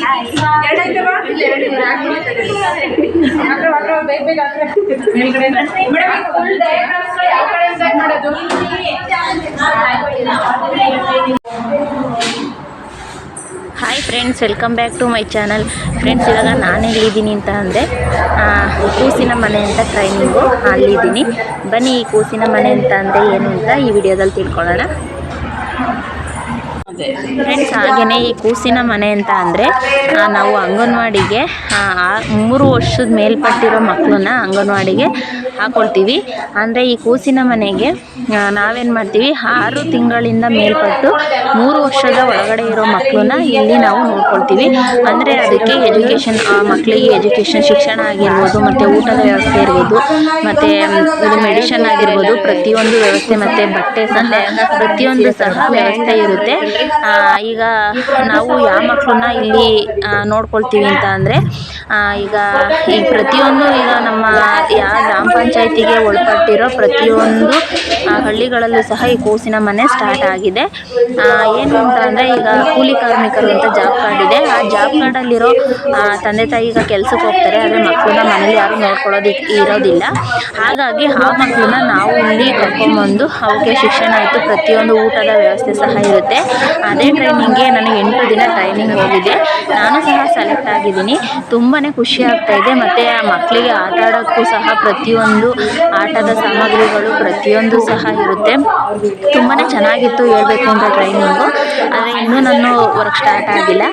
Hi friends, welcome back to my channel. Friends, ಇವಾಗ ನಾನೆಲ್ಲಿದ್ದೀನಿ ಅಂತ ಅಂದರೆ ಕೂಸಿನ ಮನೆ ಅಂತ ಟ್ರೈನಿಂಗು ಅಲ್ಲಿದ್ದೀನಿ. ಬನ್ನಿ, ಈ ಕೂಸಿನ ಮನೆ ಅಂತ ಅಂದರೆ ಏನು ಅಂತ ಈ ವಿಡಿಯೋದಲ್ಲಿ ತಿಳ್ಕೊಳ್ಳೋಣ. ಫ್ರೆಂಡ್ಸ್, ಹಾಗೆಯೇ ಈ ಕೂಸಿನ ಮನೆ ಅಂತ ಅಂದರೆ ನಾವು ಅಂಗನವಾಡಿಗೆ 3 ವರ್ಷದ ಮೇಲ್ಪಟ್ಟಿರೋ ಮಕ್ಕಳನ್ನ ಅಂಗನವಾಡಿಗೆ ಹಾಕ್ಕೊಳ್ತೀವಿ. ಅಂದರೆ ಈ ಕೂಸಿನ ಮನೆಗೆ ನಾವೇನು ಮಾಡ್ತೀವಿ, 6 ತಿಂಗಳಿಂದ ಮೇಲ್ಪಟ್ಟು 3 ವರ್ಷದ ಒಳಗಡೆ ಇರೋ ಮಕ್ಕಳನ್ನ ಇಲ್ಲಿ ನಾವು ನೋಡ್ಕೊಳ್ತೀವಿ. ಅಂದರೆ ಅದಕ್ಕೆ ಎಜುಕೇಷನ್, ಆ ಮಕ್ಕಳಿಗೆ ಎಜುಕೇಷನ್ ಶಿಕ್ಷಣ ಆಗಿರ್ಬೋದು, ಮತ್ತು ಊಟದ ವ್ಯವಸ್ಥೆ ಇರ್ಬೋದು, ಮತ್ತು ಇದು ಮೆಡಿಷನ್ ಆಗಿರ್ಬೋದು, ಪ್ರತಿಯೊಂದು ವ್ಯವಸ್ಥೆ, ಮತ್ತು ಬಟ್ಟೆ ಸಹ ಪ್ರತಿಯೊಂದು ಸಹ ವ್ಯವಸ್ಥೆ ಇರುತ್ತೆ. ಈಗ ನಾವು ಯಾವ ಮಕ್ಕಳನ್ನ ಇಲ್ಲಿ ನೋಡ್ಕೊಳ್ತೀವಿ ಅಂತ ಅಂದರೆ ಈಗ ಪ್ರತಿಯೊಂದು ಈಗ ನಮ್ಮ ಯಾವ ಗ್ರಾಮ ಪಂಚಾಯತಿಗೆ ಒಳಪಟ್ಟಿರೋ ಪ್ರತಿಯೊಂದು ಹಳ್ಳಿಗಳಲ್ಲೂ ಸಹ ಈ ಕೂಸಿನ ಮನೆ ಸ್ಟಾರ್ಟ್ ಆಗಿದೆ. ಏನು ಅಂತ ಅಂದರೆ ಈಗ ಕೂಲಿ ಕಾರ್ಮಿಕರು ಅಂತ ಜಾಬ್ ಕಾರ್ಡ್ ಇದೆ. ಆ ಜಾಬ್ ಕಾರ್ಡಲ್ಲಿರೋ ತಂದೆ ತಾಯಿ ಈಗ ಕೆಲ್ಸಕ್ಕೆ ಹೋಗ್ತಾರೆ, ಆದರೆ ಮಕ್ಕಳನ್ನ ಮನೇಲಿ ಯಾರು ನೋಡ್ಕೊಳ್ಳೋದಕ್ಕೆ ಇರೋದಿಲ್ಲ. ಹಾಗಾಗಿ ಆ ಮಕ್ಕಳನ್ನ ನಾವು ಇಲ್ಲಿ ಕರ್ಕೊಂಡ್ಬಂದು ಅವಕ್ಕೆ ಶಿಕ್ಷಣ ಆಯಿತು, ಪ್ರತಿಯೊಂದು ಊಟದ ವ್ಯವಸ್ಥೆ ಸಹ ಇರುತ್ತೆ. ಅದೇ ಟ್ರೈನಿಂಗ್ಗೆ ನನಗೆ 8 ದಿನ ಟ್ರೈನಿಂಗ್ ಹೋಗಿದೆ. ನಾನು ಸಹ ಸೆಲೆಕ್ಟ್ ಆಗಿದ್ದೀನಿ. ತುಂಬಾ ಖುಷಿ ಆಗ್ತಾಯಿದೆ. ಮತ್ತು ಆ ಮಕ್ಕಳಿಗೆ ಆಟ ಆಡೋಕ್ಕೂ ಸಹ ಪ್ರತಿಯೊಂದು ಆಟದ ಸಾಮಗ್ರಿಗಳು ಪ್ರತಿಯೊಂದು ಸಹ ಇರುತ್ತೆ. ತುಂಬಾ ಚೆನ್ನಾಗಿತ್ತು ಹೇಳಬೇಕು ಅಂತ ಟ್ರೈನಿಂಗು. ಆದರೆ ಇನ್ನೂ ನಾನು ವರ್ಕ್ ಸ್ಟಾರ್ಟ್ ಆಗಿಲ್ಲ.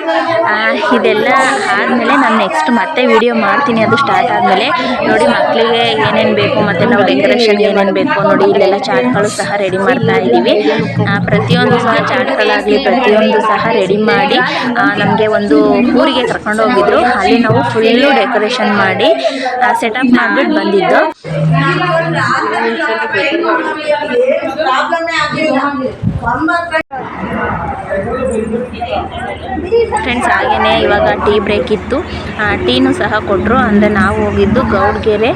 ಇದೆಲ್ಲ ಆದಮೇಲೆ ನಾನು ನೆಕ್ಸ್ಟ್ ಮತ್ತೆ ವಿಡಿಯೋ ಮಾಡ್ತೀನಿ. ಅದು ಸ್ಟಾರ್ಟ್ ಆದಮೇಲೆ ನೋಡಿ ಮಕ್ಕಳಿಗೆ ಏನೇನು ಬೇಕು, ಮತ್ತು ನಾವು ಡೆಕೋರೇಷನ್ಗೆ ಏನೇನು ಬೇಕು ನೋಡಿ, ಇಲ್ಲೆಲ್ಲ ಚಾಟ್ಗಳು ಸಹ ರೆಡಿ ಮಾಡ್ತಾ ಇದ್ದೀವಿ. ಪ್ರತಿಯೊಂದು ಸಹ ಚಾಟ್ಗಳಾಗಲಿ ಪ್ರತಿಯೊಂದು ಸಹ ರೆಡಿ ಮಾಡಿ ನಮಗೆ ಒಂದು ಊರಿಗೆ ಕರ್ಕೊಂಡು ಹೋಗಿದ್ರು. ಅಲ್ಲಿ ನಾವು ಫುಲ್ಲು ಡೆಕೋರೇಷನ್ ಮಾಡಿ ಸೆಟಪ್ ಮಾಡಿಬಿಟ್ಟು ಬಂದಿದ್ದು. ಫ್ರೆಂಡ್ಸ್, ಹಾಗೆಯೇ ಇವಾಗ ಟೀ ಬ್ರೇಕ್ ಇತ್ತು. ಟೀನೂ ಸಹ ಕೊಟ್ಟರು. ಅಂದರೆ ನಾವು ಹೋಗಿದ್ದು ಗೌಡ್ಗೆರೆ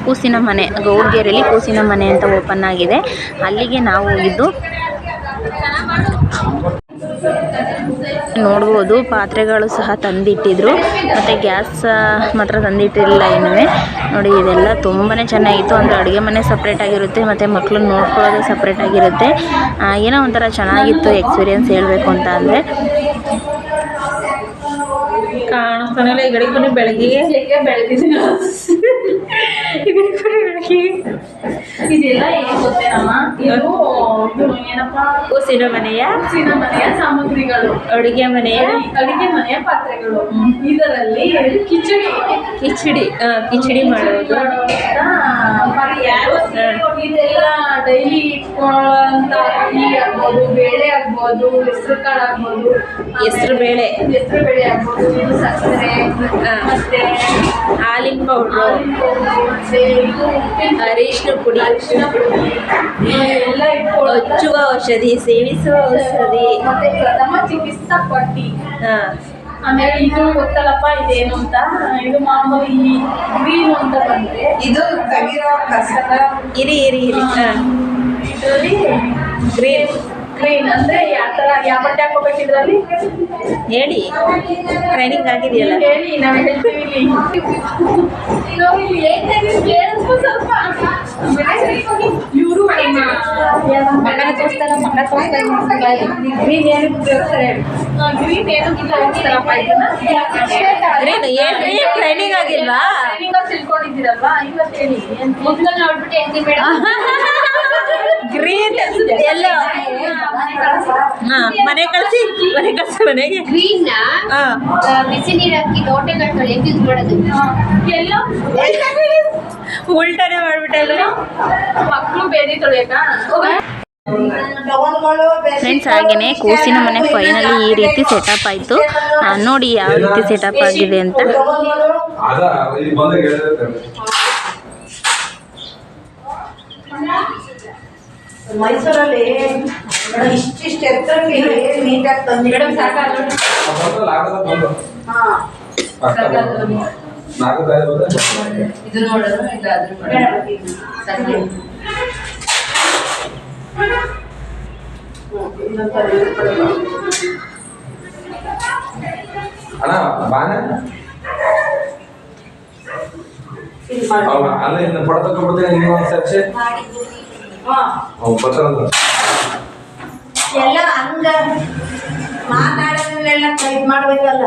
ಕೂಸಿನ ಮನೆ, ಗೌಡ್ಗೆರೆಯಲ್ಲಿ ಕೂಸಿನ ಮನೆ ಅಂತ ಓಪನ್ ಆಗಿದೆ, ಅಲ್ಲಿಗೆ ನಾವು ಹೋಗಿದ್ದು. ನೋಡ್ಬೋದು ಪಾತ್ರೆಗಳು ಸಹ ತಂದಿಟ್ಟಿದ್ರು, ಮತ್ತು ಗ್ಯಾಸ್ ಮಾತ್ರ ತಂದಿಟ್ಟಿರಲಿಲ್ಲ ಇನ್ನೂ ನೋಡಿ. ಇದೆಲ್ಲ ತುಂಬಾ ಚೆನ್ನಾಗಿತ್ತು. ಅಂದರೆ ಅಡುಗೆ ಮನೆ ಸಪ್ರೇಟ್ ಆಗಿರುತ್ತೆ, ಮತ್ತು ಮಕ್ಕಳನ್ನ ನೋಡ್ಕೊಳ್ಳೋದು ಸಪ್ರೇಟ್ ಆಗಿರುತ್ತೆ. ಏನೋ ಒಂಥರ ಚೆನ್ನಾಗಿತ್ತು ಎಕ್ಸ್ಪೀರಿಯೆನ್ಸ್ ಹೇಳಬೇಕು ಅಂತ ಅಂದರೆ. ಕಾಣಿಸ್ತಾನಲ್ಲ ಈ ಗಡಿಗೆ ಬೆಳಗ್ಗೆ ಇದೆಲ್ಲ ಏನು ಗೊತ್ತೇನಮ್ಮ, ಇದು ಏನಪ್ಪ, ಕೂಸಿನ ಮನೆಯ ಸಾಮಗ್ರಿಗಳು, ಅಡುಗೆ ಮನೆಯ ಪಾತ್ರೆಗಳು. ಇದರಲ್ಲಿ ಕಿಚಡಿ ಮಾಡೋದು, ಇದೆಲ್ಲ ಡೈಲಿ ಇಟ್ಕೊಳ್ಳೋಂಥ ಅಕ್ಕಿ ಆಗ್ಬೋದು, ಬೇಳೆ ಆಗ್ಬೋದು, ಹೆಸರು ಕಾಳು ಆಗ್ಬೋದು, ಹೆಸರು ಬೇಳೆ ಆಗ್ಬೋದು, ಇದು ಸಕ್ಕರೆ, ಮತ್ತೆ ಹಾಲಿನ ಪೌಡ್ರು, ಮತ್ತೆ ಇದು ಅರಿಶಿನ ಪುಡಿ, ಎಲ್ಲ ಇಟ್ಕೊಳ್ಳೋ ಹಚ್ಚುವ ಔಷಧಿ, ಸೇವಿಸುವ ಔಷಧಿ, ಮತ್ತೆ ಪ್ರಥಮ ಚಿಕಿತ್ಸಾ ಪಟ್ಟಿ. ಆಮೇಲೆ ಇದು ಗೊತ್ತಲ್ಲಪ್ಪ ಇದೇನು ಅಂತ, ಇದು ಮಾಮೂಲಿ ಗ್ರೀನ್ ಅಂತ ಬಂದ್ರೆ ಇದು ತೆಗಿರೋ ಕಸದ ಇರಿ ಇದರಲ್ಲಿ ಗ್ರೀನ್ ಅಂದ್ರೆ ಯಾವ ಬಟ್ಟೆ ಹಾಕೋಬೇಕು ಇದರಲ್ಲಿ ಹೇಳಿ. ಟ್ರೈನಿಂಗ್ ಆಗಿದೆಯಲ್ಲ, ಹೇಳಿ, ನಾವು ಹೇಳ್ತೀವಿ. ಸ್ವಲ್ಪ ಇವರು ಮಕ್ಕಳ ತೋರಿಸ್ತಾರ, ಗ್ರೀನ್ ಏನು ಗ್ರೀನ್ ಏನು ತೋರಿಸ್ತಾರಪ್ಪ ಇದನ್ನ. ಟ್ರೈನಿಂಗ್ ಆಗಿಲ್ವಾ? ತಿಳ್ಕೊಂಡಿದ್ದೀರಲ್ವಾ, ಇವತ್ತು ಹೇಳಿ. ಮೊದಲು ನೋಡ್ಬಿಟ್ಟು ಎಂದಿ ಬೇಡ ಗ್ರೀನ್ ಎಲ್ಲ ಮನೆ ಕಳಿಸಿ ಮನೆಗೆ ಗ್ರೀನ್ ಬಿಸಿ ನೀರು ಹಾಕಿ ತೋಟಗಳು ತೊಳೆಯಕ್ಕೆ ಯೂಸ್ ಮಾಡೋದು. ಎಲ್ಲ ಉಲ್ಟಾನೆ ಮಾಡ್ಬಿಟ್ಟಲ್ಲ ಮಕ್ಕಳು ಬೇರೆ ತೊಳೆಯಕ. ಫ್ರೆಂಡ್ಸ್, ಹಾಗೆಯೇ ಕೂಸಿನ ಮನೆ ಫೈನಲಿ ಈ ರೀತಿ ಸೆಟಪ್ ಆಯಿತು. ನೋಡಿ ಯಾವ ರೀತಿ ಸೆಟಪ್ ಆಗಿದೆ ಅಂತ. ಮೈಸೂರಲ್ಲಿ ಇಷ್ಟಿಷ್ಟು ಎತ್ತರಕ್ಕೆ ನೀಟಾಗಿ ತಂದಿರೋ ಇದು ನೋಡೋದು ಇದಾದ್ರೂ ಬಾನ ಅಲ್ಲಿಂದ ಪಡ್ತಕೊಂಡ್ಬಿಡ್ತೀನಿ ನೀವು ಒಂದು ಸರ್ಚೆ ಬರ್ತಾರಂತ ಎಲ್ಲ ಹಂಗ ಮಾತಾಡೋದ್ರಲ್ಲೆಲ್ಲ ಟೈಪ್ ಮಾಡ್ಬೇಕಲ್ಲ.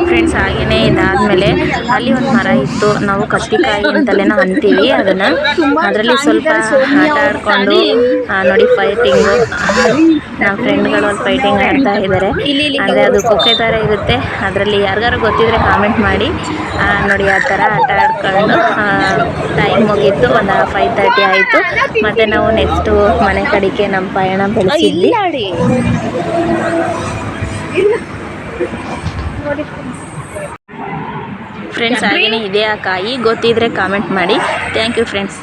ಫ್ರೆಂಡ್ಸ್ ಹಾಗೆಯೇ ಇದಾದಮೇಲೆ ಅಲ್ಲಿ ಒಂದು ಮರ ಇತ್ತು, ನಾವು ಕತ್ತಿಕಾಯಿ ಅಂತಲೇ ಅಂತೀವಿ ಅದನ್ನು. ಅದರಲ್ಲಿ ಸ್ವಲ್ಪ ಆಟ ಆಡಿಕೊಂಡು ನೋಡಿ ಫೈಟಿಂಗು, ನಮ್ಮ ಫ್ರೆಂಡ್ಗಳು ಅಲ್ಲಿ ಫೈಟಿಂಗ್ ಆಡ್ತಾ ಇದ್ದಾರೆ. ಅಂದರೆ ಅದು ಕೊಕ್ಕೆ ಥರ ಇರುತ್ತೆ, ಅದರಲ್ಲಿ ಯಾರಿಗಾರು ಗೊತ್ತಿದ್ರೆ ಕಾಮೆಂಟ್ ಮಾಡಿ. ನೋಡಿ ಆ ಥರ ಆಟ ಆಡ್ಕೊಂಡು ಟೈಮ್ ಮುಗೀತು, ಒಂದು 5:30 ಆಯಿತು. ಮತ್ತು ನಾವು ನೆಕ್ಸ್ಟು ಮನೆ ಕಡೆಗೆ ನಮ್ಮ ಪಯಣ ಬೆಳೆಸಿದ್ವಿ. ಫ್ರೆಂಡ್ಸ್ ಹಾಗೆಯೇ ಇದೆ ಆ ಕಾಯಿ, ಗೊತ್ತಿದ್ರೆ ಕಾಮೆಂಟ್ ಮಾಡಿ. Thank you friends.